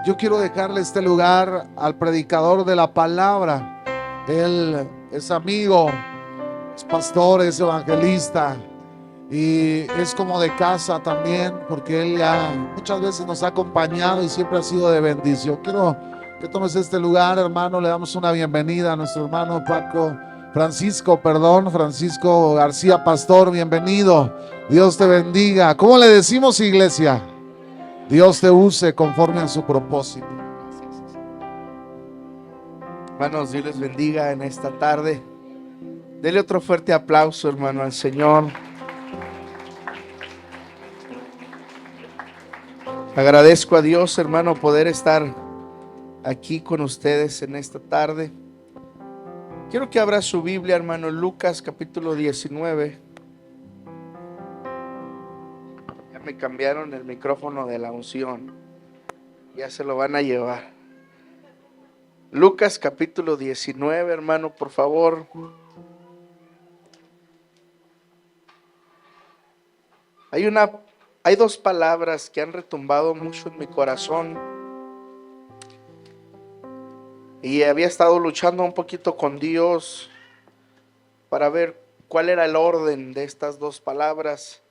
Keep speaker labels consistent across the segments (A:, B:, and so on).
A: Yo quiero dejarle este lugar al predicador de la palabra. Él es amigo, es pastor, es evangelista y es como de casa también, porque él ya muchas veces nos ha acompañado y siempre ha sido de bendición. Quiero que tomes este lugar, hermano. Le damos una bienvenida a nuestro hermano Francisco García Pastor. Bienvenido. Dios te bendiga. ¿Cómo le decimos, iglesia? Dios te use conforme a su propósito.
B: Hermanos, Dios les bendiga en esta tarde. Dele otro fuerte aplauso, hermano, al Señor. Agradezco a Dios, hermano, poder estar aquí con ustedes en esta tarde. Quiero que abra su Biblia, hermano, Lucas capítulo 19. Ya me cambiaron el micrófono de la unción. Ya se lo van a llevar. Lucas capítulo 19, hermano, por favor. Hay dos palabras que han retumbado mucho en mi corazón. Y había estado luchando un poquito con Dios para ver cuál era el orden de estas dos palabras.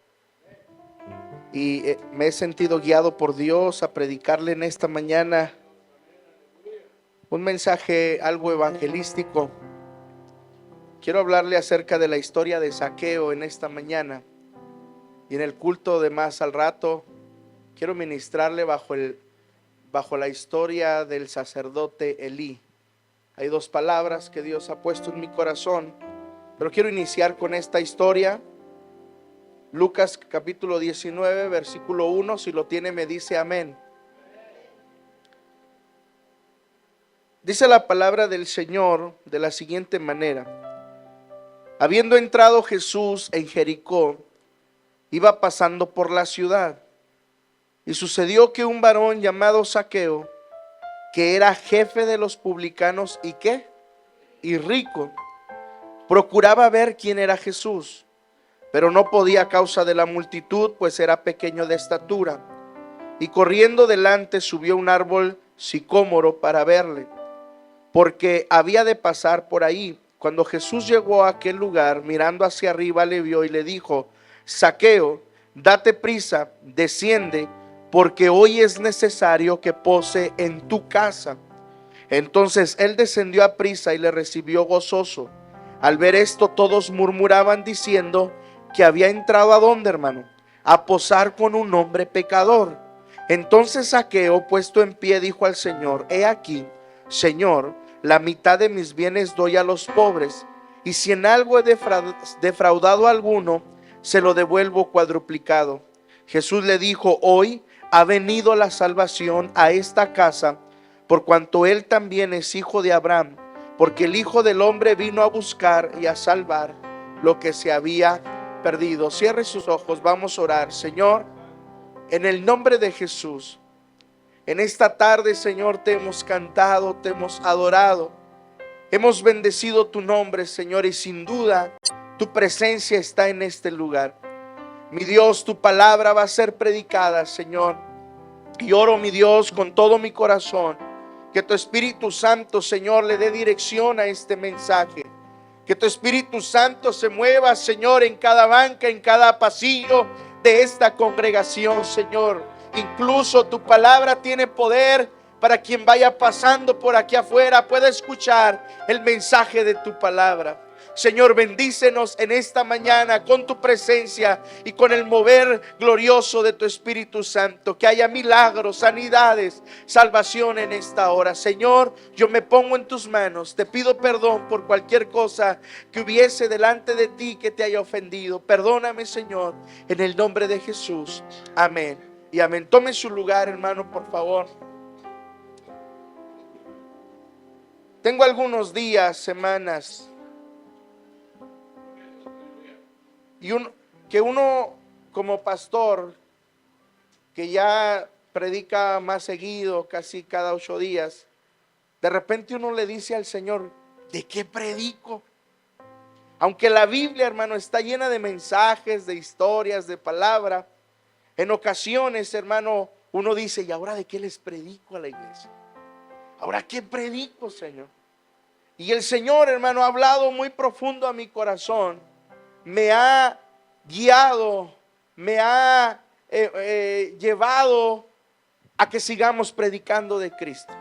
B: Y me he sentido guiado por Dios a predicarle en esta mañana un mensaje algo evangelístico. Quiero hablarle acerca de la historia de Zaqueo en esta mañana. Y en el culto de más al rato quiero ministrarle bajo la historia del sacerdote Elí. Hay dos palabras que Dios ha puesto en mi corazón, pero quiero iniciar con esta historia. Lucas capítulo 19, versículo 1, si lo tiene me dice amén. Dice la palabra del Señor de la siguiente manera: habiendo entrado Jesús en Jericó, iba pasando por la ciudad, y sucedió que un varón llamado Zaqueo, que era jefe de los publicanos y rico, procuraba ver quién era Jesús, pero no podía a causa de la multitud, pues era pequeño de estatura, y corriendo delante subió un árbol sicómoro para verle, porque había de pasar por ahí. Cuando Jesús llegó a aquel lugar, mirando hacia arriba, le vio y le dijo: Zaqueo, date prisa, desciende, porque hoy es necesario que pose en tu casa. Entonces él descendió a prisa y le recibió gozoso. Al ver esto, todos murmuraban diciendo que había entrado ¿a dónde, hermano? A posar con un hombre pecador. Entonces Zaqueo, puesto en pie, dijo al Señor: he aquí, Señor, la mitad de mis bienes doy a los pobres, y si en algo he defraudado a alguno, se lo devuelvo cuadruplicado. Jesús le dijo: hoy ha venido la salvación a esta casa, por cuanto él también es hijo de Abraham, porque el Hijo del Hombre vino a buscar y a salvar lo que se había perdido. Cierre sus ojos, vamos a orar. Señor, en el nombre de Jesús, en esta tarde, Señor, te hemos cantado, te hemos adorado, hemos bendecido tu nombre, Señor, y sin duda tu presencia está en este lugar. Mi Dios, tu palabra va a ser predicada, Señor, y oro, mi Dios, con todo mi corazón, que tu Espíritu Santo, Señor, le dé dirección a este mensaje. Que tu Espíritu Santo se mueva, Señor, en cada banca, en cada pasillo de esta congregación, Señor. Incluso tu palabra tiene poder para quien vaya pasando por aquí afuera pueda escuchar el mensaje de tu palabra. Señor, bendícenos en esta mañana con tu presencia y con el mover glorioso de tu Espíritu Santo. Que haya milagros, sanidades, salvación en esta hora. Señor, yo me pongo en tus manos. Te pido perdón por cualquier cosa que hubiese delante de ti que te haya ofendido. Perdóname, Señor, en el nombre de Jesús. Amén y amén. Tome su lugar, hermano, por favor. Tengo algunos días, semanas, que uno como pastor, que ya predica más seguido, casi cada 8 días, de repente uno le dice al Señor: ¿de qué predico? Aunque la Biblia, hermano, está llena de mensajes, de historias, de palabra, en ocasiones, hermano, uno dice, ¿y ahora de qué les predico a la iglesia? ¿Ahora qué predico, Señor? Y el Señor, hermano, ha hablado muy profundo a mi corazón. Me ha guiado, me ha llevado a que sigamos predicando de Cristo.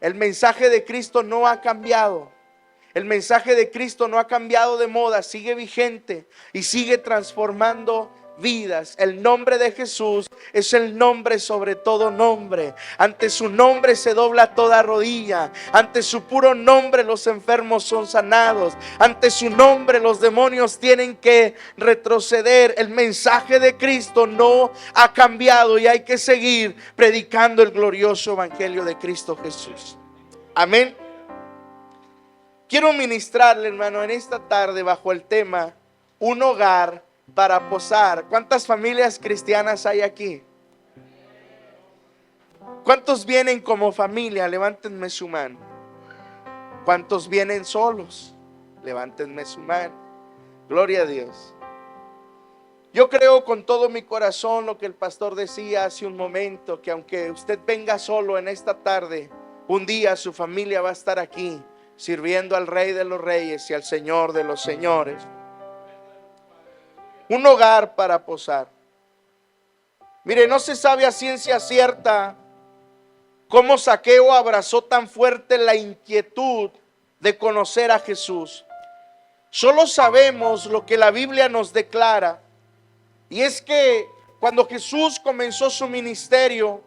B: El mensaje de Cristo no ha cambiado. El mensaje de Cristo no ha cambiado de moda, sigue vigente y sigue transformando vidas. El nombre de Jesús es el nombre sobre todo nombre. Ante su nombre se dobla toda rodilla. Ante su puro nombre los enfermos son sanados. Ante su nombre los demonios tienen que retroceder. El mensaje de Cristo no ha cambiado y hay que seguir predicando el glorioso evangelio de Cristo Jesús. Amén. Quiero ministrarle, hermano, en esta tarde bajo el tema un hogar para posar. ¿Cuántas familias cristianas hay aquí? ¿Cuántos vienen como familia? Levántenme su mano. ¿Cuántos vienen solos? Levántenme su mano. Gloria a Dios. Yo creo con todo mi corazón lo que el pastor decía hace un momento, que aunque usted venga solo en esta tarde, un día su familia va a estar aquí sirviendo al Rey de los Reyes y al Señor de los Señores. Un hogar para posar. Mire, no se sabe a ciencia cierta cómo Zaqueo abrazó tan fuerte la inquietud de conocer a Jesús. Solo sabemos lo que la Biblia nos declara, y es que cuando Jesús comenzó su ministerio,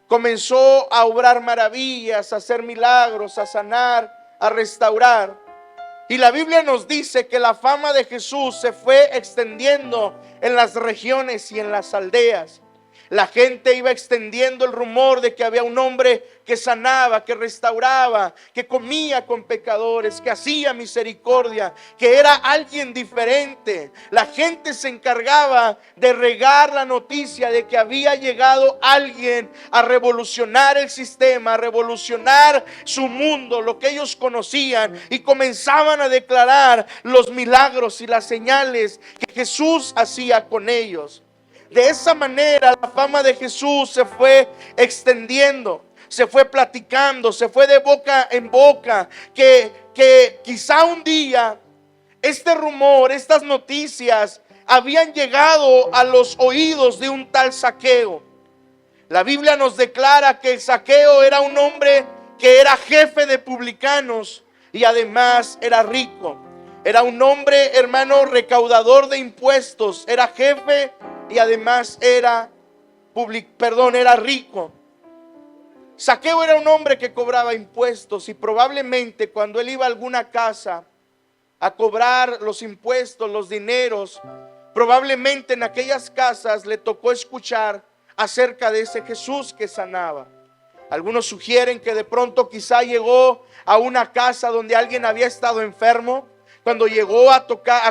B: comenzó a obrar maravillas, a hacer milagros, a sanar, a restaurar. Y la Biblia nos dice que la fama de Jesús se fue extendiendo en las regiones y en las aldeas. La gente iba extendiendo el rumor de que había un hombre que sanaba, que restauraba, que comía con pecadores, que hacía misericordia, que era alguien diferente. La gente se encargaba de regar la noticia de que había llegado alguien a revolucionar el sistema, a revolucionar su mundo, lo que ellos conocían, y comenzaban a declarar los milagros y las señales que Jesús hacía con ellos. De esa manera la fama de Jesús se fue extendiendo, se fue platicando, se fue de boca en boca, que quizá un día este rumor, estas noticias habían llegado a los oídos de un tal Zaqueo. La Biblia nos declara que Zaqueo era un hombre que era jefe de publicanos y además era rico. Era un hombre, hermano, recaudador de impuestos, era jefe y además era rico. Zaqueo era un hombre que cobraba impuestos, y probablemente cuando él iba a alguna casa a cobrar los impuestos, los dineros, probablemente en aquellas casas le tocó escuchar acerca de ese Jesús que sanaba. Algunos sugieren que de pronto quizá llegó a una casa donde alguien había estado enfermo. Cuando llegó a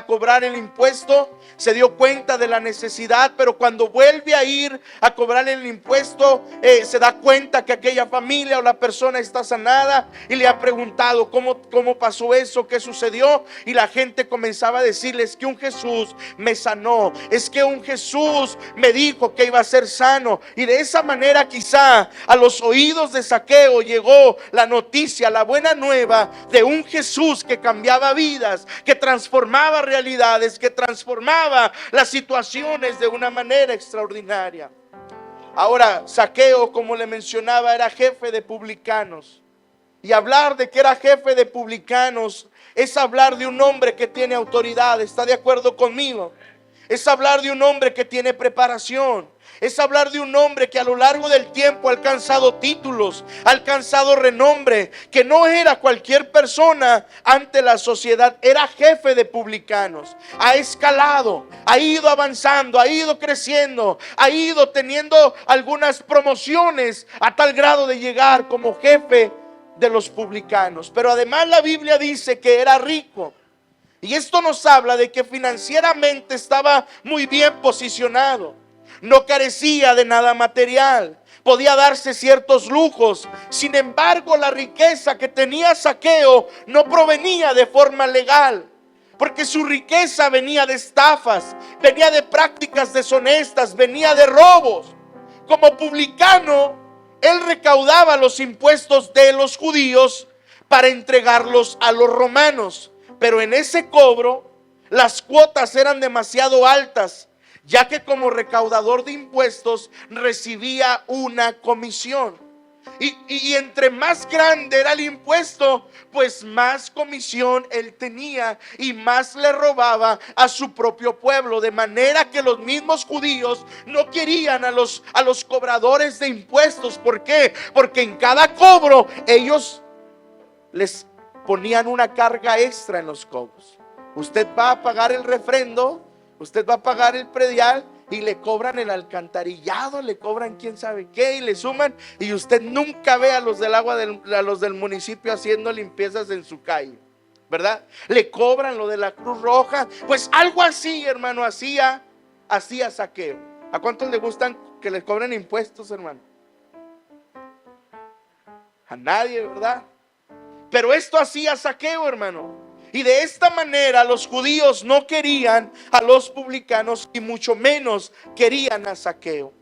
B: cobrar el impuesto, se dio cuenta de la necesidad, pero cuando vuelve a ir a cobrar el impuesto, se da cuenta que aquella familia o la persona está sanada, y le ha preguntado cómo pasó eso, qué sucedió, y la gente comenzaba a decirles que un Jesús me sanó, es que un Jesús me dijo que iba a ser sano. Y de esa manera quizá a los oídos de Zaqueo llegó la noticia, la buena nueva de un Jesús que cambiaba vidas, que transformaba realidades, que transformaba las situaciones de una manera extraordinaria. Ahora, Zaqueo, como le mencionaba, era jefe de publicanos. Y hablar de que era jefe de publicanos es hablar de un hombre que tiene autoridad. ¿Está de acuerdo conmigo? Es hablar de un hombre que tiene preparación. Es hablar de un hombre que a lo largo del tiempo ha alcanzado títulos, ha alcanzado renombre, que no era cualquier persona ante la sociedad, era jefe de publicanos. Ha escalado, ha ido avanzando, ha ido creciendo, ha ido teniendo algunas promociones a tal grado de llegar como jefe de los publicanos. Pero además la Biblia dice que era rico. Y esto nos habla de que financieramente estaba muy bien posicionado. No carecía de nada material, podía darse ciertos lujos. Sin embargo, la riqueza que tenía Zaqueo no provenía de forma legal, porque su riqueza venía de estafas, venía de prácticas deshonestas, venía de robos. como publicano, él recaudaba los impuestos de los judíos para entregarlos a los romanos. Pero en ese cobro, las cuotas eran demasiado altas, ya que como recaudador de impuestos recibía una comisión. Y entre más grande era el impuesto, pues más comisión él tenía y más le robaba a su propio pueblo. De manera que los mismos judíos no querían a los cobradores de impuestos. ¿Por qué? Porque en cada cobro ellos les ponían una carga extra en los cobros. Usted va a pagar el refrendo, usted va a pagar el predial, y le cobran el alcantarillado, le cobran quién sabe qué, y le suman, y usted nunca ve a los del agua a los del municipio haciendo limpiezas en su calle, ¿verdad? Le cobran lo de la Cruz Roja. Pues algo así, hermano, hacía Zaqueo. ¿A cuántos le gustan que les cobren impuestos, hermano? A nadie, ¿verdad? Pero esto hacía Zaqueo, hermano. Y de esta manera los judíos no querían a los publicanos y mucho menos querían a Zaqueo.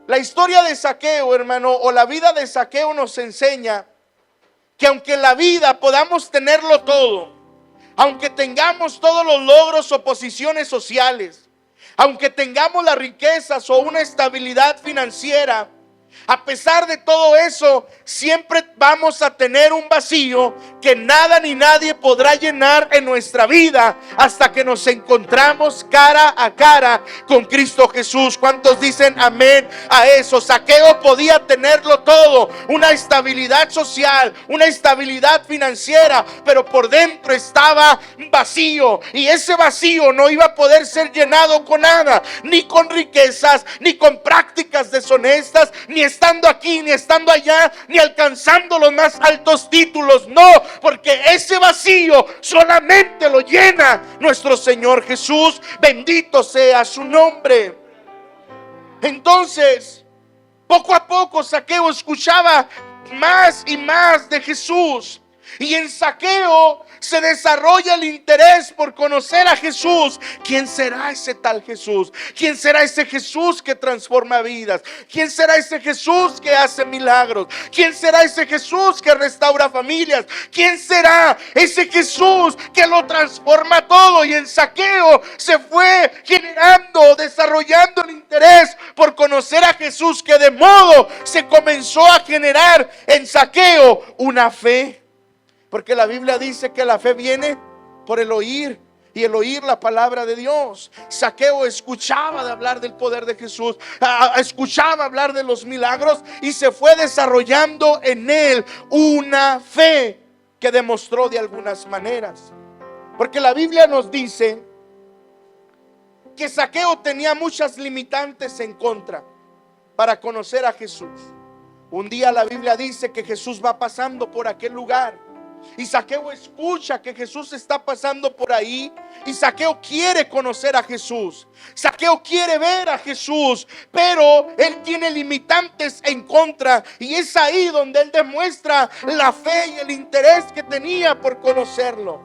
B: La historia de Zaqueo, hermano, o la vida de Zaqueo nos enseña que aunque en la vida podamos tenerlo todo, aunque tengamos todos los logros o posiciones sociales, aunque tengamos las riquezas o una estabilidad financiera, a pesar de todo eso, siempre vamos a tener un vacío que nada ni nadie podrá llenar en nuestra vida hasta que nos encontramos cara a cara con Cristo Jesús. ¿Cuántos dicen amén a eso? Zaqueo podía tenerlo todo, una estabilidad social, una estabilidad financiera, pero por dentro estaba vacío, y ese vacío no iba a poder ser llenado con nada, ni con riquezas, ni con prácticas deshonestas, ni estando aquí, ni estando allá, ni alcanzando los más altos títulos. No, porque ese vacío solamente lo llena nuestro Señor Jesús. Bendito sea su nombre. Entonces, poco a poco Zaqueo escuchaba más y más de Jesús. Y en Zaqueo se desarrolla el interés por conocer a Jesús. ¿Quién será ese tal Jesús? ¿Quién será ese Jesús que transforma vidas? ¿Quién será ese Jesús que hace milagros? ¿Quién será ese Jesús que restaura familias? ¿Quién será ese Jesús que lo transforma todo? Y en Zaqueo se fue generando, desarrollando el interés por conocer a Jesús, que de modo se comenzó a generar en Zaqueo una fe. Porque la Biblia dice que la fe viene por el oír, y el oír la palabra de Dios. Zaqueo escuchaba de hablar del poder de Jesús, escuchaba hablar de los milagros, y se fue desarrollando en él una fe que demostró de algunas maneras. Porque la Biblia nos dice que Zaqueo tenía muchas limitantes en contra para conocer a Jesús. Un día la Biblia dice que Jesús va pasando por aquel lugar, y Zaqueo escucha que Jesús está pasando por ahí, y Zaqueo quiere conocer a Jesús. Zaqueo quiere ver a Jesús, pero él tiene limitantes en contra, y es ahí donde él demuestra la fe y el interés que tenía por conocerlo.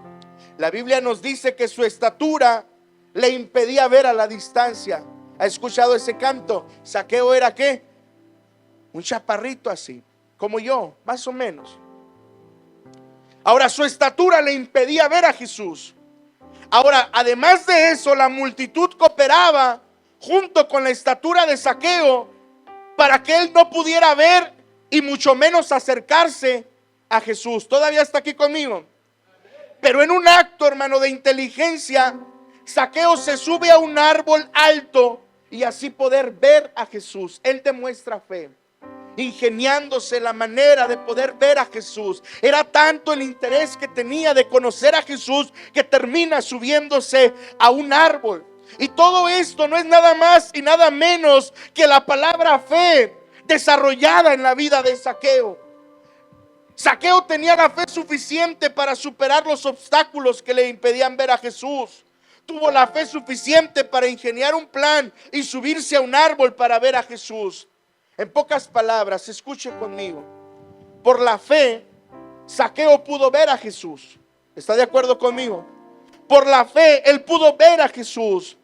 B: La Biblia nos dice que su estatura le impedía ver a la distancia. ¿Ha escuchado ese canto? Zaqueo era ¿qué? Un chaparrito así, como yo, más o menos. Ahora, su estatura le impedía ver a Jesús. Ahora, además de eso, la multitud cooperaba junto con la estatura de Zaqueo para que él no pudiera ver y mucho menos acercarse a Jesús. ¿Todavía está aquí conmigo? Pero en un acto, hermano, de inteligencia, Zaqueo se sube a un árbol alto y así poder ver a Jesús. Él demuestra fe, ingeniándose la manera de poder ver a Jesús. Era tanto el interés que tenía de conocer a Jesús que termina subiéndose a un árbol. Y todo esto no es nada más y nada menos que la palabra fe desarrollada en la vida de Zaqueo. Zaqueo tenía la fe suficiente para superar los obstáculos que le impedían ver a Jesús. Tuvo la fe suficiente para ingeniar un plan y subirse a un árbol para ver a Jesús. En pocas palabras, escuche conmigo. Por la fe, Zaqueo pudo ver a Jesús. ¿Está de acuerdo conmigo? Por la fe, él pudo ver a Jesús.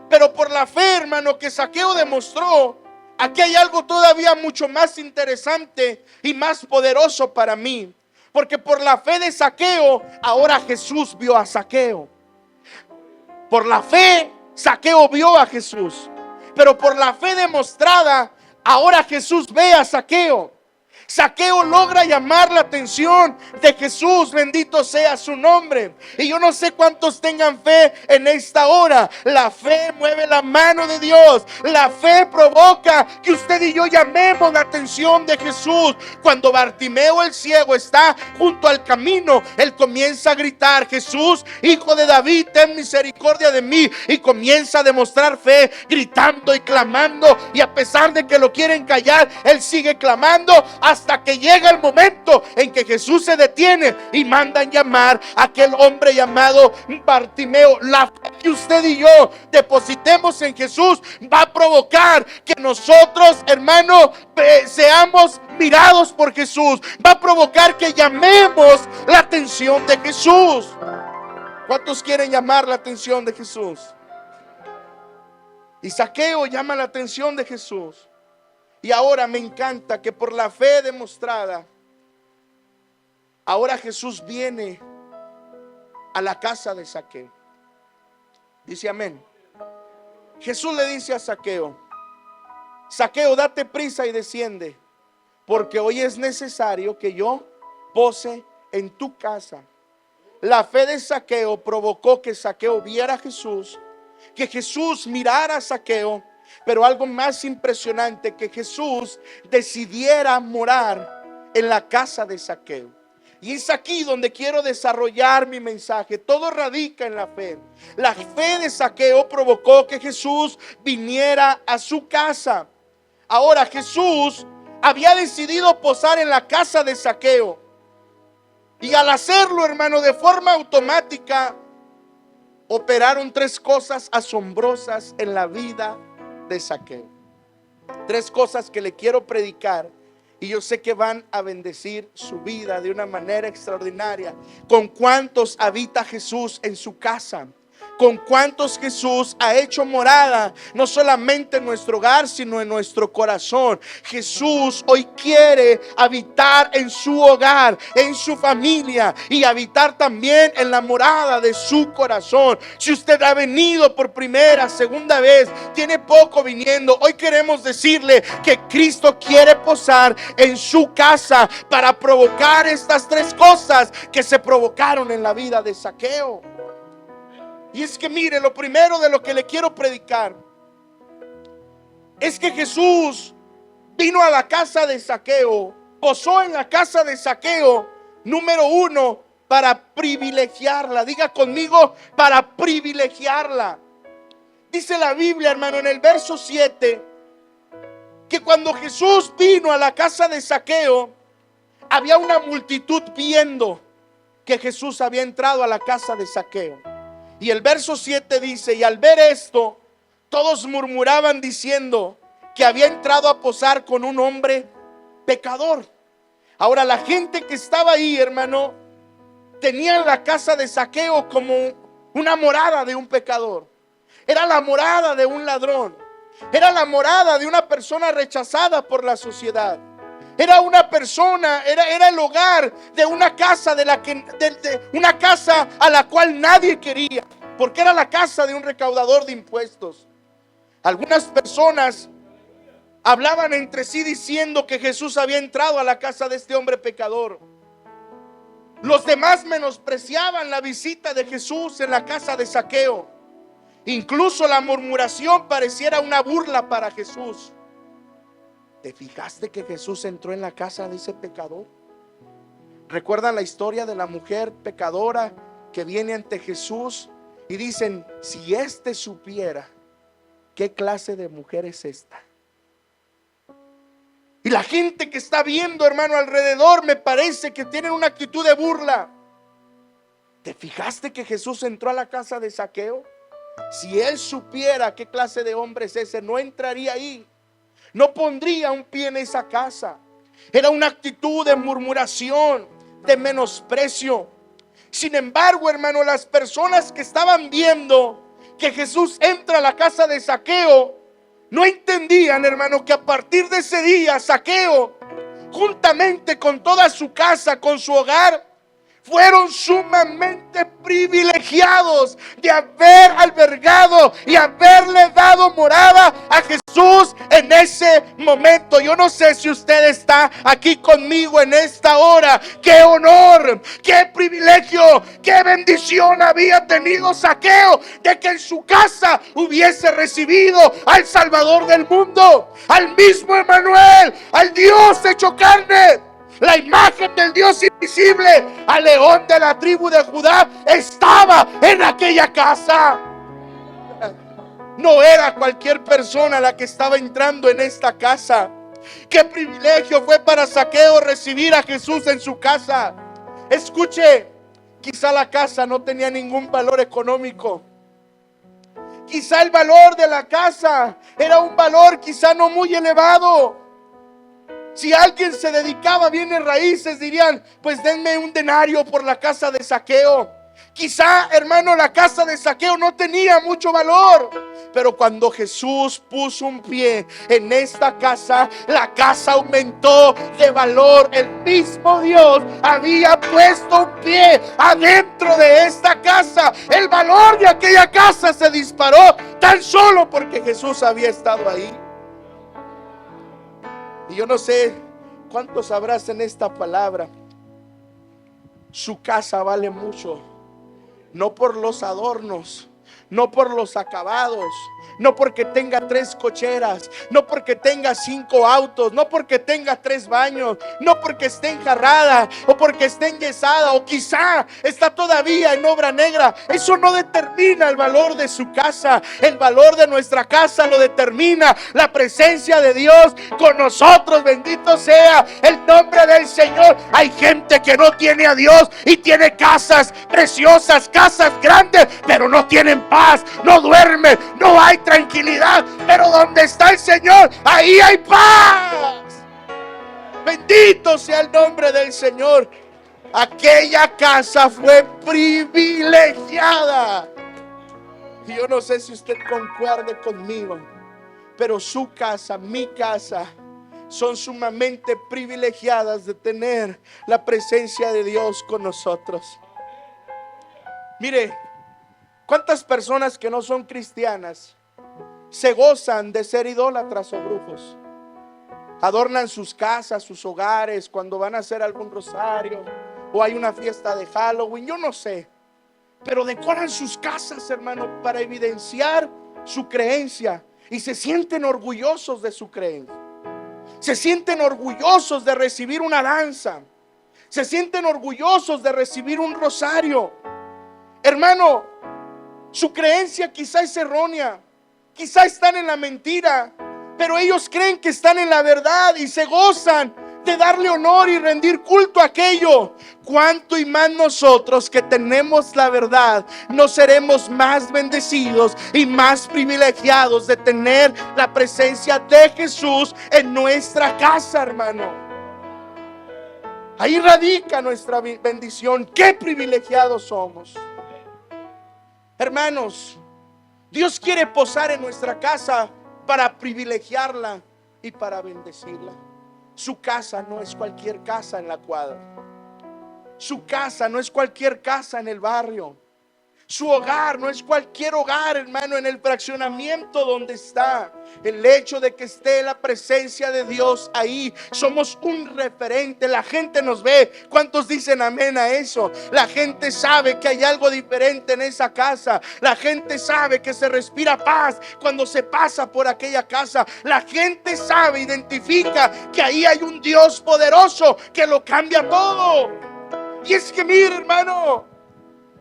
B: Pero por la fe, hermano, que Zaqueo demostró, aquí hay algo todavía mucho más interesante y más poderoso para mí. Porque por la fe de Zaqueo, ahora Jesús vio a Zaqueo. Por la fe, Zaqueo vio a Jesús. Pero por la fe demostrada, ahora Jesús ve a Zaqueo. Zaqueo logra llamar la atención de Jesús, bendito sea su nombre. Y yo no sé cuántos tengan fe en esta hora. La fe mueve la mano de Dios. La fe provoca que usted y yo llamemos la atención de Jesús. Cuando Bartimeo el ciego está junto al camino, él comienza a gritar: Jesús, hijo de David, ten misericordia de mí. Y comienza a demostrar fe, gritando y clamando. Y a pesar de que lo quieren callar, él sigue clamando hasta que llega el momento en que Jesús se detiene y mandan llamar a aquel hombre llamado Bartimeo. La fe que usted y yo depositemos en Jesús va a provocar que nosotros, hermano, seamos mirados por Jesús. Va a provocar que llamemos la atención de Jesús. ¿Cuántos quieren llamar la atención de Jesús? Y Zaqueo llama la atención de Jesús. Y ahora me encanta que por la fe demostrada, ahora Jesús viene a la casa de Zaqueo. Dice amén. Jesús le dice a Zaqueo: Zaqueo, date prisa y desciende, porque hoy es necesario que yo pose en tu casa. La fe de Zaqueo provocó que Zaqueo viera a Jesús, que Jesús mirara a Zaqueo. Pero algo más impresionante, que Jesús decidiera morar en la casa de Zaqueo. Y es aquí donde quiero desarrollar mi mensaje. Todo radica en la fe. La fe de Zaqueo provocó que Jesús viniera a su casa. Ahora Jesús había decidido posar en la casa de Zaqueo. Y al hacerlo, hermano, de forma automática, operaron tres cosas asombrosas en la vida de Zaqueo. Tres cosas que le quiero predicar, y yo sé que van a bendecir su vida de una manera extraordinaria. ¿Con cuántos habita Jesús en su casa? ¿Con cuántos Jesús ha hecho morada? No solamente en nuestro hogar, sino en nuestro corazón. Jesús hoy quiere habitar en su hogar, en su familia, y habitar también en la morada de su corazón. Si usted ha venido por primera, segunda vez, tiene poco viniendo, hoy queremos decirle que Cristo quiere posar en su casa para provocar estas tres cosas que se provocaron en la vida de Zaqueo. Y es que mire, lo primero de lo que le quiero predicar es que Jesús vino a la casa de Zaqueo, posó en la casa de Zaqueo, número uno, para privilegiarla. Diga conmigo: para privilegiarla. Dice la Biblia, hermano, en el verso 7, que cuando Jesús vino a la casa de Zaqueo, había una multitud viendo que Jesús había entrado a la casa de Zaqueo. Y el verso 7 dice: y al ver esto, todos murmuraban diciendo que había entrado a posar con un hombre pecador. Ahora, la gente que estaba ahí, hermano, tenía la casa de Zaqueo como una morada de un pecador. Era la morada de un ladrón. Era la morada de una persona rechazada por la sociedad. Era una persona, era el hogar de una casa una casa a la cual nadie quería, porque era la casa de un recaudador de impuestos. Algunas personas hablaban entre sí diciendo que Jesús había entrado a la casa de este hombre pecador. Los demás menospreciaban la visita de Jesús en la casa de Zaqueo. Incluso la murmuración pareciera una burla para Jesús. ¿Te fijaste que Jesús entró en la casa de ese pecador? ¿Recuerdan la historia de la mujer pecadora que viene ante Jesús y dicen: si éste supiera qué clase de mujer es esta? Y la gente que está viendo, hermano, alrededor, me parece que tienen una actitud de burla. ¿Te fijaste que Jesús entró a la casa de Zaqueo? Si él supiera qué clase de hombre es ese, no entraría ahí. No pondría un pie en esa casa. Era una actitud de murmuración, de menosprecio. Sin embargo, hermano, las personas que estaban viendo que Jesús entra a la casa de Zaqueo, no entendían, hermano, que a partir de ese día Zaqueo, juntamente con toda su casa, con su hogar, fueron sumamente privilegiados de haber albergado y haberle dado morada a Jesús en ese momento. Yo no sé si usted está aquí conmigo en esta hora. Qué honor, qué privilegio, qué bendición había tenido Zaqueo de que en su casa hubiese recibido al Salvador del mundo, al mismo Emmanuel, al Dios hecho carne. La imagen del Dios invisible, al león de la tribu de Judá, estaba en aquella casa. No era cualquier persona la que estaba entrando en esta casa. Qué privilegio fue para Zaqueo recibir a Jesús en su casa. Escuche, quizá la casa no tenía ningún valor económico. Quizá el valor de la casa era un valor quizá no muy elevado. Si alguien se dedicaba a bienes raíces, dirían, pues denme un denario por la casa de Zaqueo. Quizá, hermano, la casa de Zaqueo no tenía mucho valor, pero cuando Jesús puso un pie en esta casa, la casa aumentó de valor. El mismo Dios había puesto un pie adentro de esta casa. El valor de aquella casa se disparó tan solo porque Jesús había estado ahí. Y yo no sé cuántos abrazan esta palabra. Su casa vale mucho. No por los adornos, no por los acabados, no porque tenga 3 cocheras, no porque tenga 5 autos, no porque tenga 3 baños, no porque esté enjarrada o porque esté enyesada o quizá está todavía en obra negra. Eso no determina el valor de su casa. El valor de nuestra casa lo determina la presencia de Dios con nosotros. Bendito sea el nombre del Señor. Hay gente que no tiene a Dios y tiene casas preciosas, casas grandes, pero no tienen paz, no duermen, no hay tranquilidad. Pero donde está el Señor, ahí hay paz. Bendito sea el nombre del Señor. Aquella casa fue privilegiada. Y yo no sé si usted concuerde conmigo, pero su casa, mi casa, son sumamente privilegiadas de tener la presencia de Dios con nosotros. Mire, ¿cuántas personas que no son cristianas se gozan de ser idólatras o brujos? Adornan sus casas, sus hogares cuando van a hacer algún rosario o hay una fiesta de Halloween, yo no sé. Pero decoran sus casas, hermano, para evidenciar su creencia. Y se sienten orgullosos de su creencia. Se sienten orgullosos de recibir una danza. Se sienten orgullosos de recibir un rosario. Hermano, su creencia quizá es errónea. Quizá están en la mentira, pero ellos creen que están en la verdad y se gozan de darle honor y rendir culto a aquello. Cuánto y más nosotros que tenemos la verdad, no seremos más bendecidos y más privilegiados de tener la presencia de Jesús en nuestra casa, hermano. Ahí radica nuestra bendición. Qué privilegiados somos, hermanos. Dios quiere posar en nuestra casa para privilegiarla y para bendecirla. Su casa no es cualquier casa en la cuadra. Su casa no es cualquier casa en el barrio. Su hogar no es cualquier hogar, hermano, en el fraccionamiento donde está. El hecho de que esté la presencia de Dios ahí, somos un referente. La gente nos ve. ¿Cuántos dicen amén a eso? La gente sabe que hay algo diferente en esa casa. La gente sabe que se respira paz cuando se pasa por aquella casa. La gente sabe, identifica que ahí hay un Dios poderoso que lo cambia todo. Y es que mire, hermano,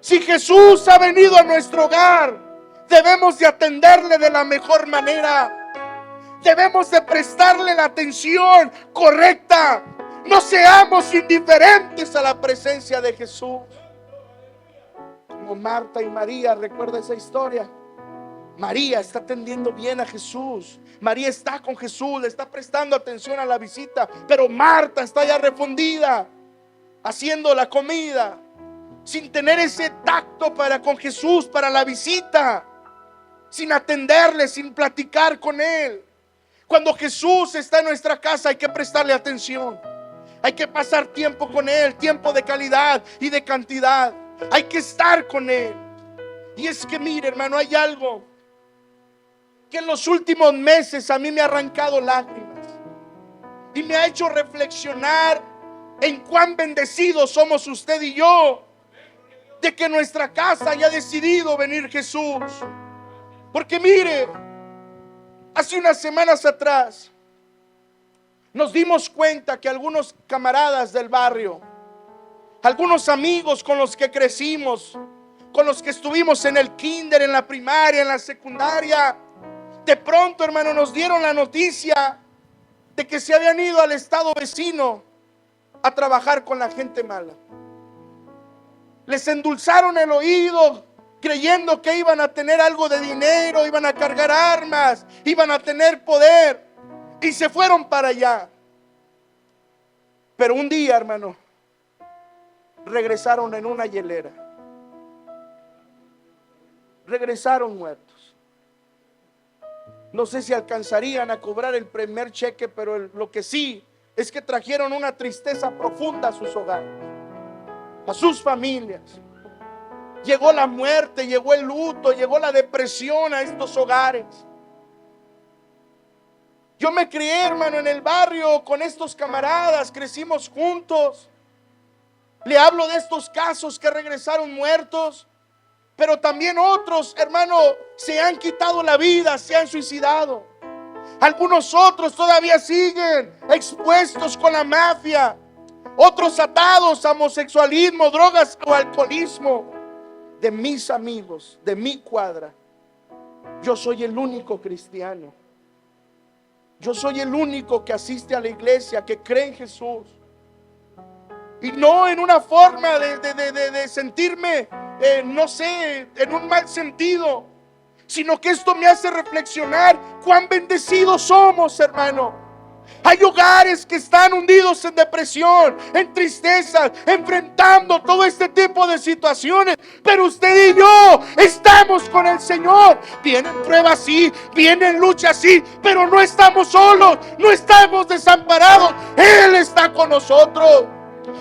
B: si Jesús ha venido a nuestro hogar, debemos de atenderle de la mejor manera. Debemos de prestarle la atención correcta. No seamos indiferentes a la presencia de Jesús. Como Marta y María, recuerda esa historia. María está atendiendo bien a Jesús. María está con Jesús, le está prestando atención a la visita. Pero Marta está ya refundida, haciendo la comida, sin tener ese tacto para con Jesús, para la visita. sin atenderle, sin platicar con Él. Cuando Jesús está en nuestra casa hay que prestarle atención. Hay que pasar tiempo con Él, tiempo de calidad y de cantidad. Hay que estar con Él. Y es que mire, hermano, hay algo que en los últimos meses a mí me ha arrancado lágrimas y me ha hecho reflexionar en cuán bendecidos somos usted y yo de que nuestra casa haya decidido venir Jesús. Porque mire, hace unas semanas atrás nos dimos cuenta que algunos camaradas del barrio, algunos amigos con los que crecimos, con los que estuvimos en el kinder, en la primaria, en la secundaria, de pronto, hermano, nos dieron la noticia de que se habían ido al estado vecino a trabajar con la gente mala. Les endulzaron el oído creyendo que iban a tener algo de dinero, iban a cargar armas, iban a tener poder, y se fueron para allá. Pero un día, hermano, regresaron en una hielera. Regresaron muertos. No sé si alcanzarían a cobrar el primer cheque, pero lo que sí es que trajeron una tristeza profunda a sus hogares, a sus familias. Llegó la muerte, llegó el luto, llegó la depresión a estos hogares. Yo me crié, hermano, en el barrio con estos camaradas, crecimos juntos. Le hablo de estos casos que regresaron muertos, pero también otros, hermano, se han quitado la vida, se han suicidado. Algunos otros todavía siguen expuestos con la mafia. Otros atados a homosexualismo, drogas o alcoholismo. De mis amigos, de mi cuadra, yo soy el único cristiano. Yo soy el único que asiste a la iglesia, que cree en Jesús. Y no en una forma de sentirme, no sé, en un mal sentido, sino que esto me hace reflexionar cuán bendecidos somos, hermano. Hay hogares que están hundidos en depresión, en tristeza, enfrentando todo este tipo de situaciones. Pero usted y yo estamos con el Señor. Vienen pruebas sí, vienen luchas sí, pero no estamos solos, no estamos desamparados. Él está con nosotros.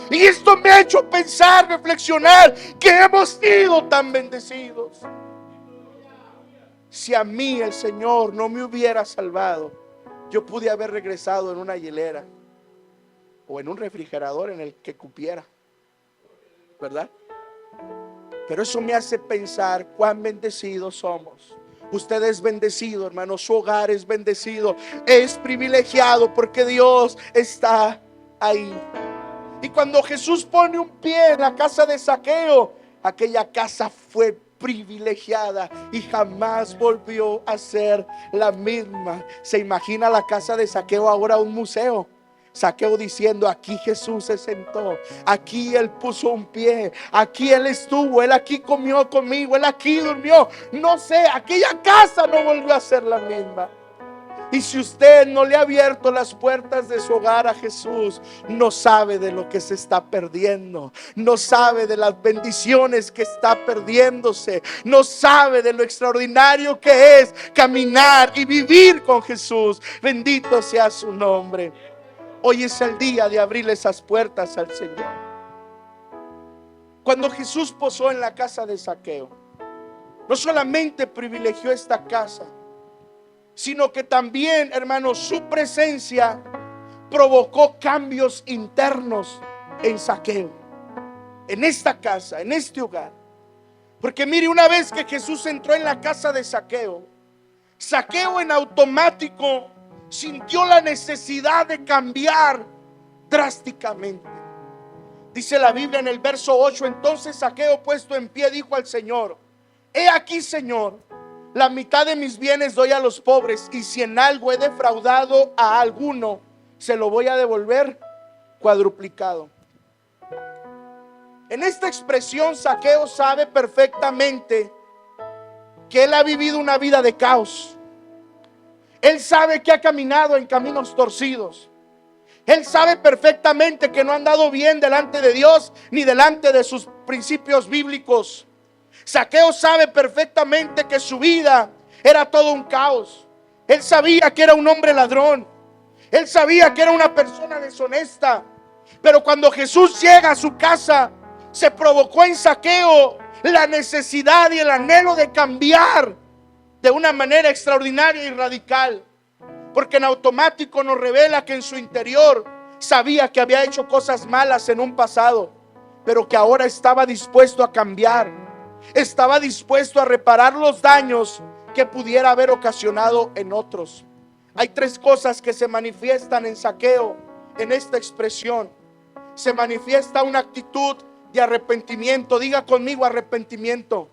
B: Y esto me ha hecho pensar, reflexionar, que hemos sido tan bendecidos. Si a mí el Señor no me hubiera salvado, yo pude haber regresado en una hielera o en un refrigerador en el que cupiera, ¿verdad? Pero eso me hace pensar cuán bendecidos somos. Usted es bendecido, hermano, su hogar es bendecido, es privilegiado porque Dios está ahí. Y cuando Jesús pone un pie en la casa de Zaqueo, aquella casa fue privilegiada y jamás volvió a ser la misma. Se imagina la casa de Zaqueo ahora un museo. Zaqueo diciendo: aquí Jesús se sentó, aquí Él puso un pie, aquí Él estuvo, Él aquí comió conmigo, Él aquí durmió. No sé, aquella casa no volvió a ser la misma. Y si usted no le ha abierto las puertas de su hogar a Jesús, no sabe de lo que se está perdiendo, no sabe de las bendiciones que está perdiéndose, no sabe de lo extraordinario que es caminar y vivir con Jesús. Bendito sea su nombre. Hoy es el día de abrirle esas puertas al Señor. Cuando Jesús posó en la casa de Zaqueo, no solamente privilegió esta casa, sino que también, hermanos, su presencia provocó cambios internos en Zaqueo, en esta casa, en este hogar. Porque mire, una vez que Jesús entró en la casa de Zaqueo, Zaqueo en automático sintió la necesidad de cambiar drásticamente. Dice la Biblia en el verso 8: entonces Zaqueo, puesto en pie, dijo al Señor: he aquí, Señor, la mitad de mis bienes doy a los pobres, y si en algo he defraudado a alguno, se lo voy a devolver cuadruplicado. En esta expresión, Zaqueo sabe perfectamente que él ha vivido una vida de caos. Él sabe que ha caminado en caminos torcidos. Él sabe perfectamente que no ha andado bien delante de Dios ni delante de sus principios bíblicos. Zaqueo sabe perfectamente que su vida Era todo un caos. Él sabía que era un hombre ladrón. Él sabía que era una persona deshonesta. Pero cuando Jesús llega a su casa, se provocó en Zaqueo la necesidad y el anhelo de cambiar de una manera extraordinaria y radical. Porque en automático nos revela que en su interior sabía que había hecho cosas malas en un pasado, pero que ahora estaba dispuesto a cambiar. Estaba dispuesto a reparar los daños que pudiera haber ocasionado en otros. Hay tres cosas que se manifiestan en Zaqueo en esta expresión. Se manifiesta una actitud de arrepentimiento. Diga conmigo: arrepentimiento.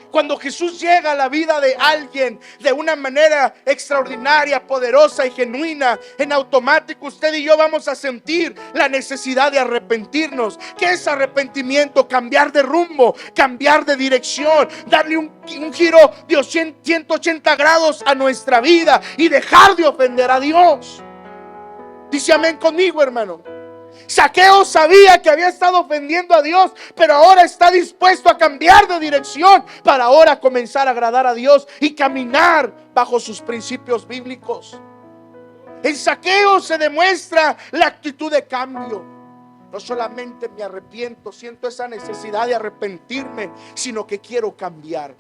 B: Cuando Jesús llega a la vida de alguien de una manera extraordinaria, poderosa y genuina, en automático usted y yo vamos a sentir la necesidad de arrepentirnos. ¿Qué es arrepentimiento? Cambiar de rumbo, cambiar de dirección, darle un giro de 180 grados a nuestra vida y dejar de ofender a Dios. Dice amén conmigo, hermano. Zaqueo sabía que había estado ofendiendo a Dios, pero ahora está dispuesto a cambiar de dirección para ahora comenzar a agradar a Dios y caminar bajo sus principios bíblicos. En Zaqueo se demuestra la actitud de cambio. No solamente me arrepiento, siento esa necesidad de arrepentirme, sino que quiero cambiar.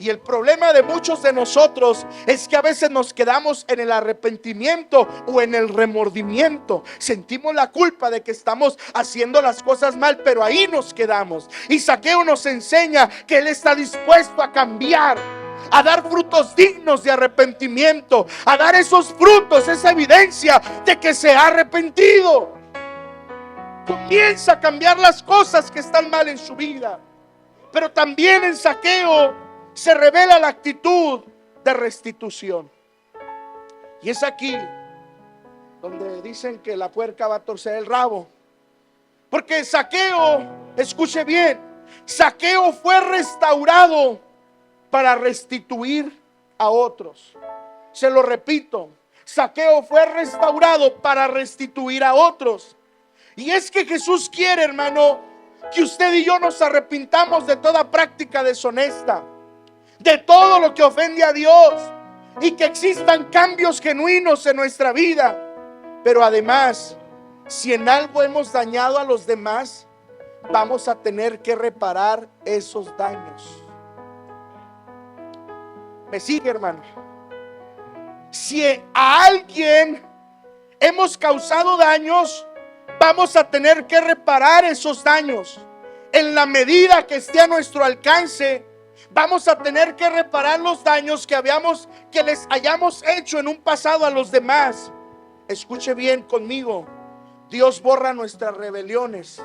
B: Y el problema de muchos de nosotros es que a veces nos quedamos en el arrepentimiento o en el remordimiento. Sentimos la culpa de que estamos haciendo las cosas mal, pero ahí nos quedamos. Y Zaqueo nos enseña que él está dispuesto a cambiar, a dar frutos dignos de arrepentimiento, a dar esos frutos, esa evidencia de que se ha arrepentido. Comienza a cambiar las cosas que están mal en su vida. Pero también en Zaqueo se revela la actitud de restitución. Y es aquí donde dicen que la puerca va a torcer el rabo. Porque Zaqueo, escuche bien, Zaqueo fue restaurado para restituir a otros. Se lo repito, Zaqueo fue restaurado para restituir a otros. Y es que Jesús quiere, hermano, que usted y yo nos arrepintamos de toda práctica deshonesta, de todo lo que ofende a Dios, y que existan cambios genuinos en nuestra vida. Pero además, si en algo hemos dañado a los demás, vamos a tener que reparar esos daños. ¿Me sigue, hermano? Si a alguien hemos causado daños, vamos a tener que reparar esos daños. En la medida que esté a nuestro alcance, vamos a tener que reparar los daños que les hayamos hecho en un pasado a los demás. Escuche bien conmigo: Dios borra nuestras rebeliones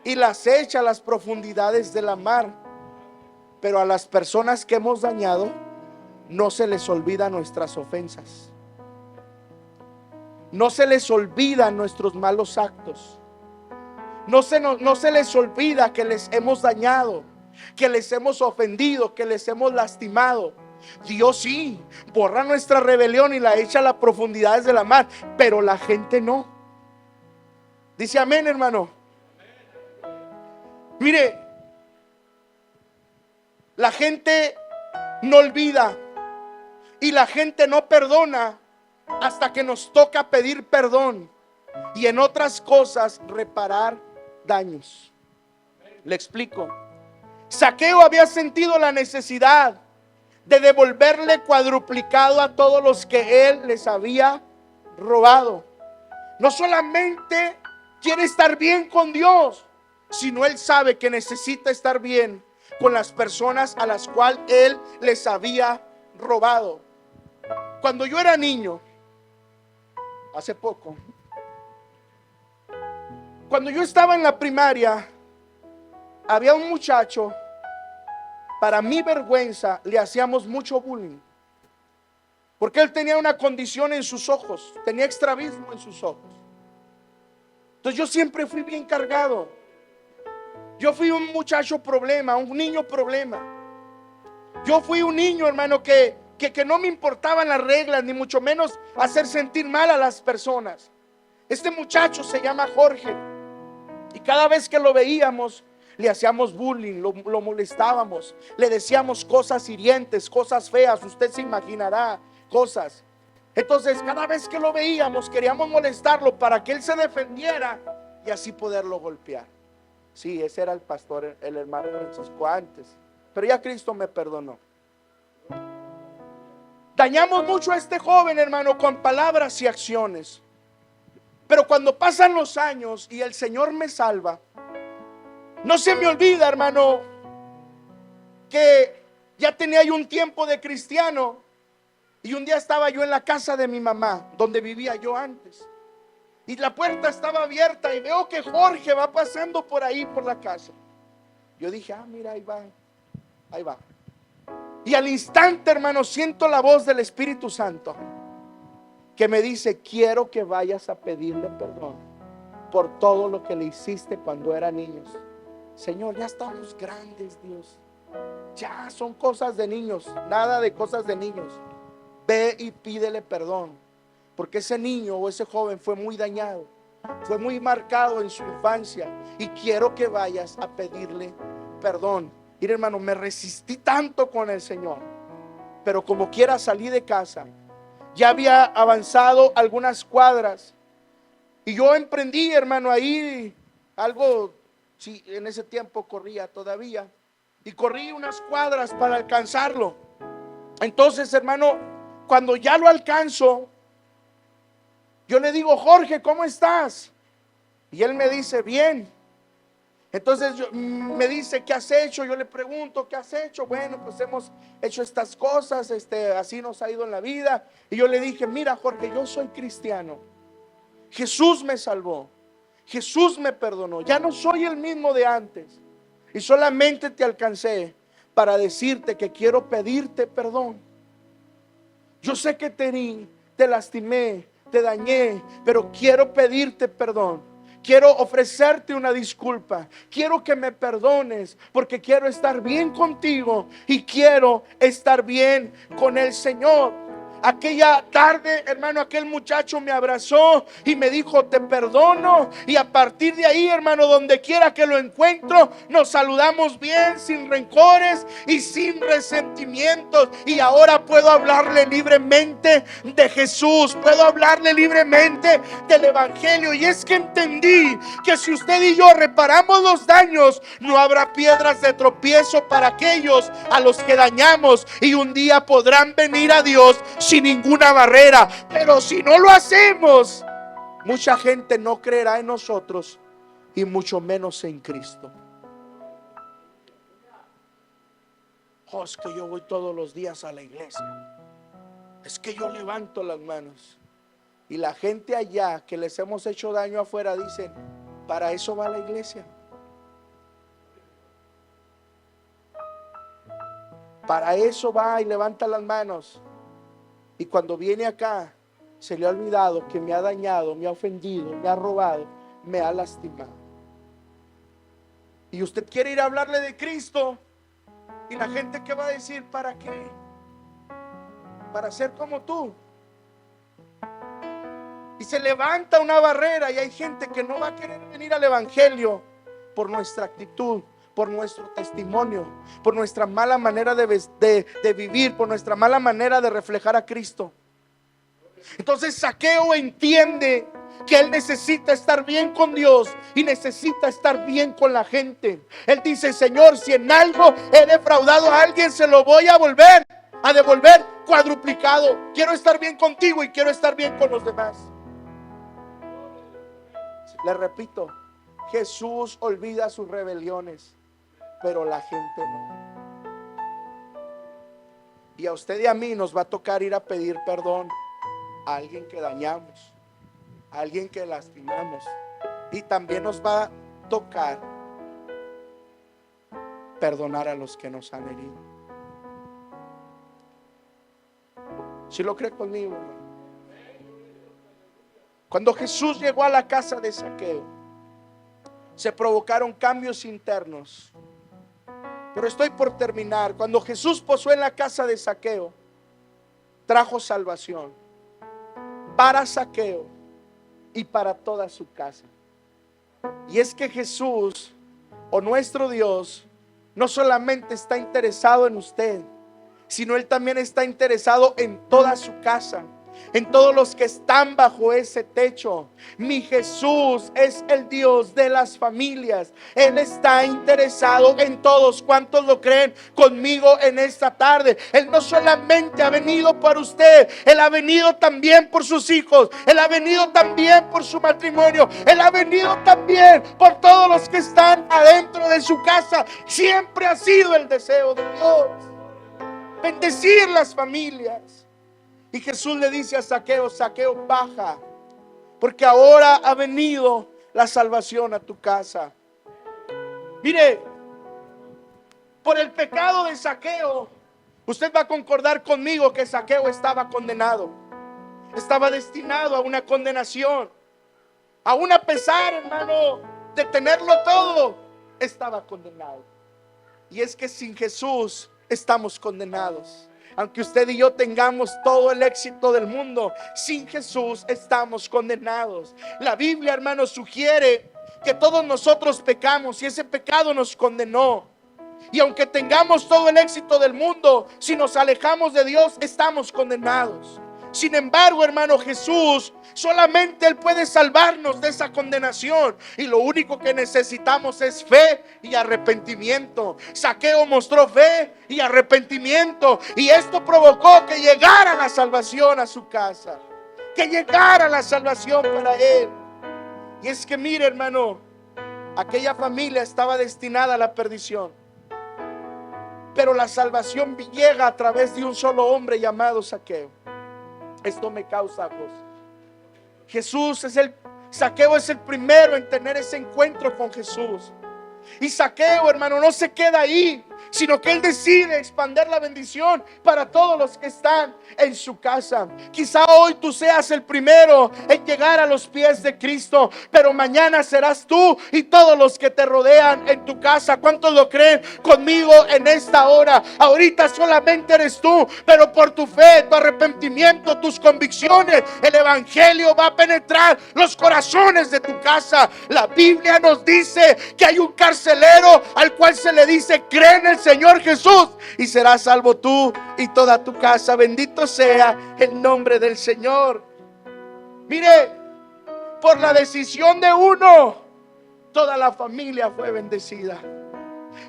B: y las echa a las profundidades de la mar. Pero a las personas que hemos dañado no se les olvidan nuestras ofensas, no se les olvidan nuestros malos actos, no se les olvida que les hemos dañado, que les hemos ofendido, que les hemos lastimado. Dios sí borra nuestra rebelión y la echa a las profundidades de la mar, pero la gente no. Dice amén, hermano. Mire, la gente no olvida y la gente no perdona hasta que nos toca pedir perdón y en otras cosas reparar daños. Le explico. Zaqueo había sentido la necesidad de devolverle cuadruplicado a todos los que él les había robado. No solamente quiere estar bien con Dios, sino él sabe que necesita estar bien con las personas a las cuales él les había robado. Cuando yo era niño, hace poco, cuando yo estaba en la primaria, había un muchacho, para mi vergüenza, le hacíamos mucho bullying, porque él tenía una condición en sus ojos, tenía estrabismo en sus ojos. Entonces yo siempre fui bien cargado. Yo fui un muchacho problema, un niño problema. Yo fui un niño, hermano, que no me importaban las reglas, ni mucho menos hacer sentir mal a las personas. Este muchacho se llama Jorge, y cada vez que lo veíamos le hacíamos bullying, lo molestábamos, le decíamos cosas hirientes, cosas feas, usted se imaginará cosas. Entonces cada vez que lo veíamos queríamos molestarlo para que él se defendiera y así poderlo golpear. Sí, ese era el pastor, el hermano Francisco antes, pero ya Cristo me perdonó. Dañamos mucho a este joven, hermano, con palabras y acciones. Pero cuando pasan los años y el Señor me salva, no se me olvida, hermano, que ya tenía yo un tiempo de cristiano. Y un día estaba yo en la casa de mi mamá, donde vivía yo antes. Y la puerta estaba abierta y veo que Jorge va pasando por ahí, por la casa. Yo dije, mira, ahí va, ahí va. Y al instante, hermano, siento la voz del Espíritu Santo que me dice, quiero que vayas a pedirle perdón por todo lo que le hiciste cuando eran niños. Señor, ya estamos grandes, Dios. Ya son cosas de niños, nada de cosas de niños. Ve y pídele perdón, porque ese niño o ese joven fue muy dañado, fue muy marcado en su infancia, y quiero que vayas a pedirle perdón. Mira, hermano, me resistí tanto con el Señor, pero como quiera salí de casa. Ya había avanzado algunas cuadras y yo emprendí, hermano, ahí algo. Sí, en ese tiempo corría todavía, y corrí unas cuadras para alcanzarlo. Entonces, hermano, cuando ya lo alcanzo, yo le digo, Jorge, ¿cómo estás? Y él me dice, bien. Entonces me dice, ¿qué has hecho? Yo le pregunto, ¿qué has hecho? Bueno, pues hemos hecho estas cosas, así nos ha ido en la vida. Y yo le dije, mira, Jorge, yo soy cristiano. Jesús me salvó, Jesús me perdonó, ya no soy el mismo de antes. Y solamente te alcancé para decirte que quiero pedirte perdón. Yo sé que te lastimé, te dañé, pero quiero pedirte perdón. Quiero ofrecerte una disculpa. Quiero que me perdones, porque quiero estar bien contigo y quiero estar bien con el Señor. Aquella tarde, hermano, aquel muchacho me abrazó y me dijo, te perdono. Y a partir de ahí, hermano, donde quiera que lo encuentro, nos saludamos bien, sin rencores y sin resentimientos. Y ahora puedo hablarle libremente de Jesús, puedo hablarle libremente del Evangelio. Y es que entendí que si usted y yo reparamos los daños, no habrá piedras de tropiezo para aquellos a los que dañamos, y un día podrán venir a Dios sin ninguna barrera. Pero si no lo hacemos, mucha gente no creerá en nosotros y mucho menos en Cristo. Es que yo voy todos los días a la iglesia, es que yo levanto las manos. Y la gente allá que les hemos hecho daño afuera dicen, para eso va a la iglesia, para eso va y levanta las manos. Y cuando viene acá, se le ha olvidado que me ha dañado, me ha ofendido, me ha robado, me ha lastimado. Y usted quiere ir a hablarle de Cristo, y la gente, ¿qué va a decir? ¿Para qué? Para ser como tú. Y se levanta una barrera, y hay gente que no va a querer venir al Evangelio por nuestra actitud, por nuestro testimonio, por nuestra mala manera de vivir, por nuestra mala manera de reflejar a Cristo. Entonces Zaqueo entiende que él necesita estar bien con Dios y necesita estar bien con la gente. Él dice, Señor, si en algo he defraudado a alguien, se lo voy a devolver cuadruplicado. Quiero estar bien contigo y quiero estar bien con los demás. Le repito, Jesús olvida sus rebeliones, pero la gente no. Y a usted y a mí nos va a tocar ir a pedir perdón a alguien que dañamos, a alguien que lastimamos. Y también nos va a tocar perdonar a los que nos han herido. Si lo cree conmigo, hermano. Cuando Jesús llegó a la casa de Zaqueo, se provocaron cambios internos. Pero estoy por terminar. Cuando Jesús posó en la casa de Zaqueo, trajo salvación para Zaqueo y para toda su casa. Y es que Jesús o nuestro Dios no solamente está interesado en usted, sino Él también está interesado en toda su casa, en todos los que están bajo ese techo. Mi Jesús es el Dios de las familias. Él está interesado en todos. ¿Cuántos lo creen conmigo en esta tarde? Él no solamente ha venido por usted, Él ha venido también por sus hijos, Él ha venido también por su matrimonio, Él ha venido también por todos los que están adentro de su casa. Siempre ha sido el deseo de Dios bendecir las familias. Y Jesús le dice a Zaqueo: Zaqueo, baja, porque ahora ha venido la salvación a tu casa. Mire, por el pecado de Zaqueo, usted va a concordar conmigo que Zaqueo estaba condenado. Estaba destinado a una condenación. Aún a pesar, hermano, de tenerlo todo, estaba condenado. Y es que sin Jesús estamos condenados. Aunque usted y yo tengamos todo el éxito del mundo, sin Jesús estamos condenados. La Biblia, hermanos, sugiere que todos nosotros pecamos y ese pecado nos condenó. Y aunque tengamos todo el éxito del mundo, si nos alejamos de Dios, estamos condenados. Sin embargo, hermano, Jesús, solamente Él puede salvarnos de esa condenación. Y lo único que necesitamos es fe y arrepentimiento. Zaqueo mostró fe y arrepentimiento. Y esto provocó que llegara la salvación a su casa. Que llegara la salvación para él. Y es que mire, hermano, aquella familia estaba destinada a la perdición. Pero la salvación llega a través de un solo hombre llamado Zaqueo. Esto me causa gozo. Zaqueo es el primero en tener ese encuentro con Jesús. Y Zaqueo, hermano, no se queda ahí, sino que él decide expandir la bendición para todos los que están en su casa. Quizá hoy tú seas el primero en llegar a los pies de Cristo, pero mañana serás tú y todos los que te rodean en tu casa. ¿Cuántos lo creen conmigo en esta hora? Ahorita solamente eres tú, pero por tu fe, tu arrepentimiento, tus convicciones, el evangelio va a penetrar los corazones de tu casa. La Biblia nos dice que hay un carcelero al cual se le dice: cree en el Señor Jesús y serás salvo tú y toda tu casa. Bendito sea el nombre del Señor. Mire, por la decisión de uno, toda la familia fue bendecida.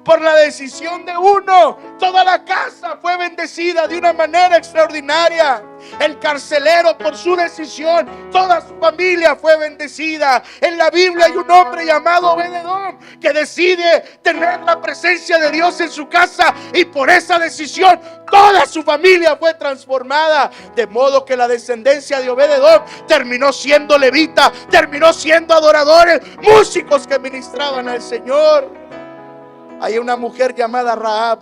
B: Por la decisión de uno, toda la casa fue bendecida de una manera extraordinaria. El carcelero, por su decisión, toda su familia fue bendecida. En la Biblia hay un hombre llamado Obed-Edom que decide tener la presencia de Dios en su casa, y por esa decisión toda su familia fue transformada. De modo que la descendencia de Obed-Edom terminó siendo levita, terminó siendo adoradores, músicos que ministraban al Señor. Hay una mujer llamada Rahab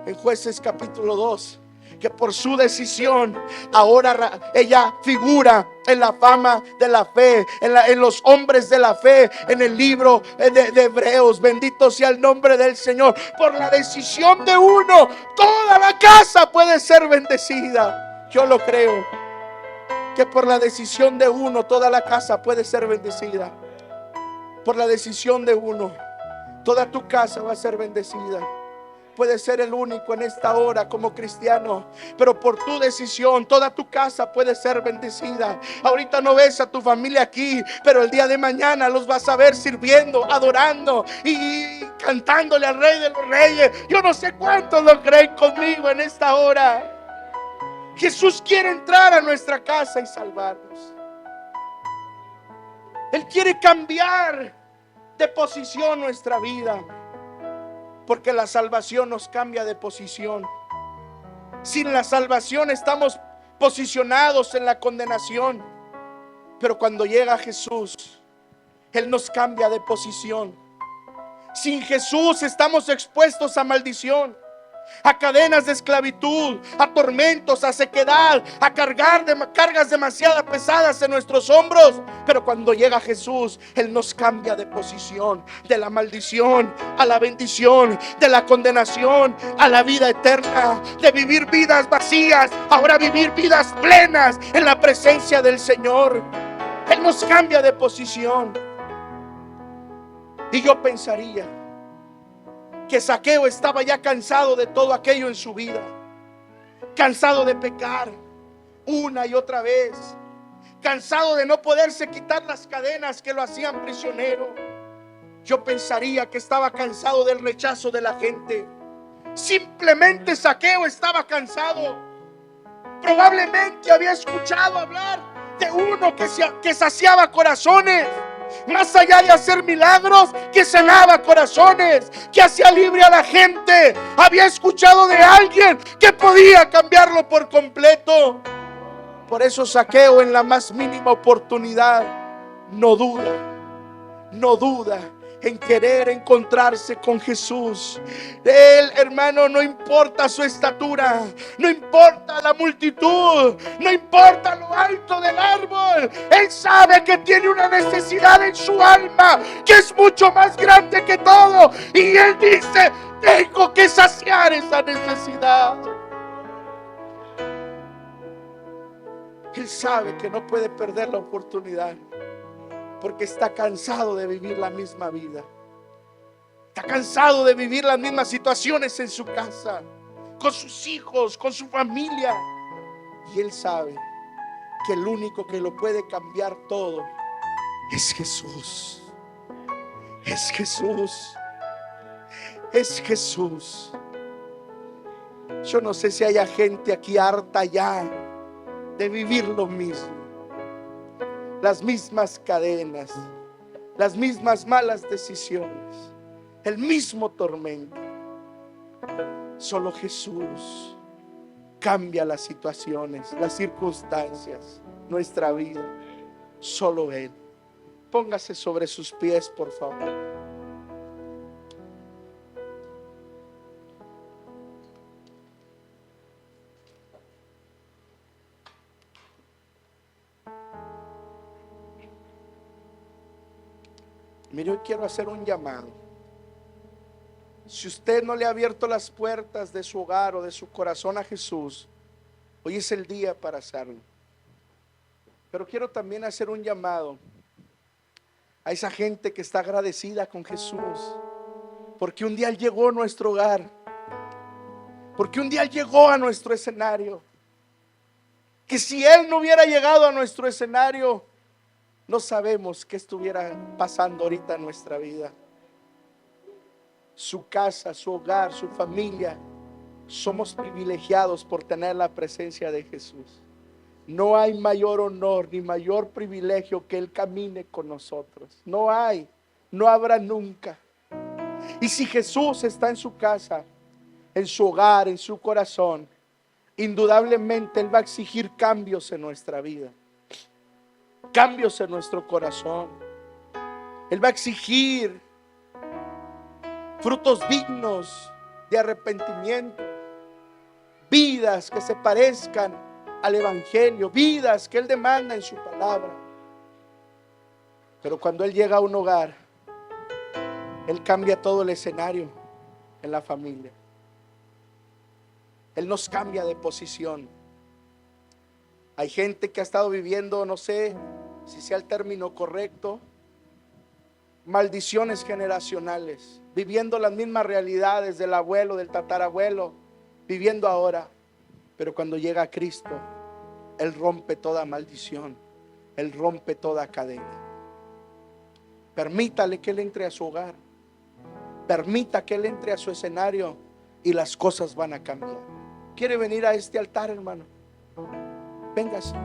B: en Jueces capítulo 2, que por su decisión ahora ella figura en la fama de la fe, en los hombres de la fe, en el libro de Hebreos. Bendito sea el nombre del Señor. Por la decisión de uno, toda la casa puede ser bendecida. Yo lo creo, que por la decisión de uno, toda la casa puede ser bendecida. Por la decisión de uno, toda tu casa va a ser bendecida. Puedes ser el único en esta hora como cristiano, pero por tu decisión toda tu casa puede ser bendecida. Ahorita no ves a tu familia aquí, pero el día de mañana los vas a ver sirviendo, adorando y cantándole al Rey de los Reyes. Yo no sé cuántos lo creen conmigo en esta hora. Jesús quiere entrar a nuestra casa y salvarnos. Él quiere cambiar de posición nuestra vida, porque la salvación nos cambia de posición. Sin la salvación estamos posicionados en la condenación, pero cuando llega Jesús, Él nos cambia de posición. Sin Jesús estamos expuestos a maldición, a cadenas de esclavitud, a tormentos, a sequedad, a cargas demasiado pesadas en nuestros hombros. Pero cuando llega Jesús, Él nos cambia de posición, de la maldición a la bendición, de la condenación a la vida eterna, de vivir vidas vacías, ahora vivir vidas plenas en la presencia del Señor. Él nos cambia de posición. Y yo pensaría que Zaqueo estaba ya cansado de todo aquello en su vida, cansado de pecar una y otra vez, cansado de no poderse quitar las cadenas que lo hacían prisionero. Yo pensaría que estaba cansado del rechazo de la gente. Simplemente Zaqueo estaba cansado. Probablemente había escuchado hablar de uno que saciaba corazones, más allá de hacer milagros, que sanaba corazones, que hacía libre a la gente. Había escuchado de alguien que podía cambiarlo por completo. Por eso Zaqueo, en la más mínima oportunidad, no duda en querer encontrarse con Jesús. Él, hermano, no importa su estatura, no importa la multitud, no importa lo alto del árbol. Él sabe que tiene una necesidad en su alma que es mucho más grande que todo, y él dice: tengo que saciar esa necesidad. Él sabe que no puede perder la oportunidad, porque está cansado de vivir la misma vida. Está cansado de vivir las mismas situaciones en su casa, con sus hijos, con su familia. Y él sabe que el único que lo puede cambiar todo es Jesús. Es Jesús. Es Jesús. Yo no sé si haya gente aquí harta ya de vivir lo mismo. Las mismas cadenas, las mismas malas decisiones, el mismo tormento. Solo Jesús cambia las situaciones, las circunstancias, nuestra vida. Solo Él. Póngase sobre sus pies, por favor. Mire, hoy quiero hacer un llamado. Si usted no le ha abierto las puertas de su hogar o de su corazón a Jesús, hoy es el día para hacerlo. Pero quiero también hacer un llamado a esa gente que está agradecida con Jesús, porque un día Él llegó a nuestro hogar, porque un día Él llegó a nuestro escenario. Que si Él no hubiera llegado a nuestro escenario, no sabemos qué estuviera pasando ahorita en nuestra vida. Su casa, su hogar, su familia, somos privilegiados por tener la presencia de Jesús. No hay mayor honor ni mayor privilegio que Él camine con nosotros. No hay, no habrá nunca. Y si Jesús está en su casa, en su hogar, en su corazón, indudablemente Él va a exigir cambios en nuestra vida, cambios en nuestro corazón. Él va a exigir frutos dignos de arrepentimiento, vidas que se parezcan al Evangelio, vidas que Él demanda en su palabra. Pero cuando Él llega a un hogar, Él cambia todo el escenario en la familia. Él nos cambia de posición. Hay gente que ha estado viviendo, no sé si sea el término correcto, maldiciones generacionales, viviendo las mismas realidades del abuelo, del tatarabuelo, viviendo ahora. Pero cuando llega a Cristo, Él rompe toda maldición, Él rompe toda cadena. Permítale que Él entre a su hogar, permita que Él entre a su escenario, y las cosas van a cambiar. ¿Quiere venir a este altar, hermano? Véngase.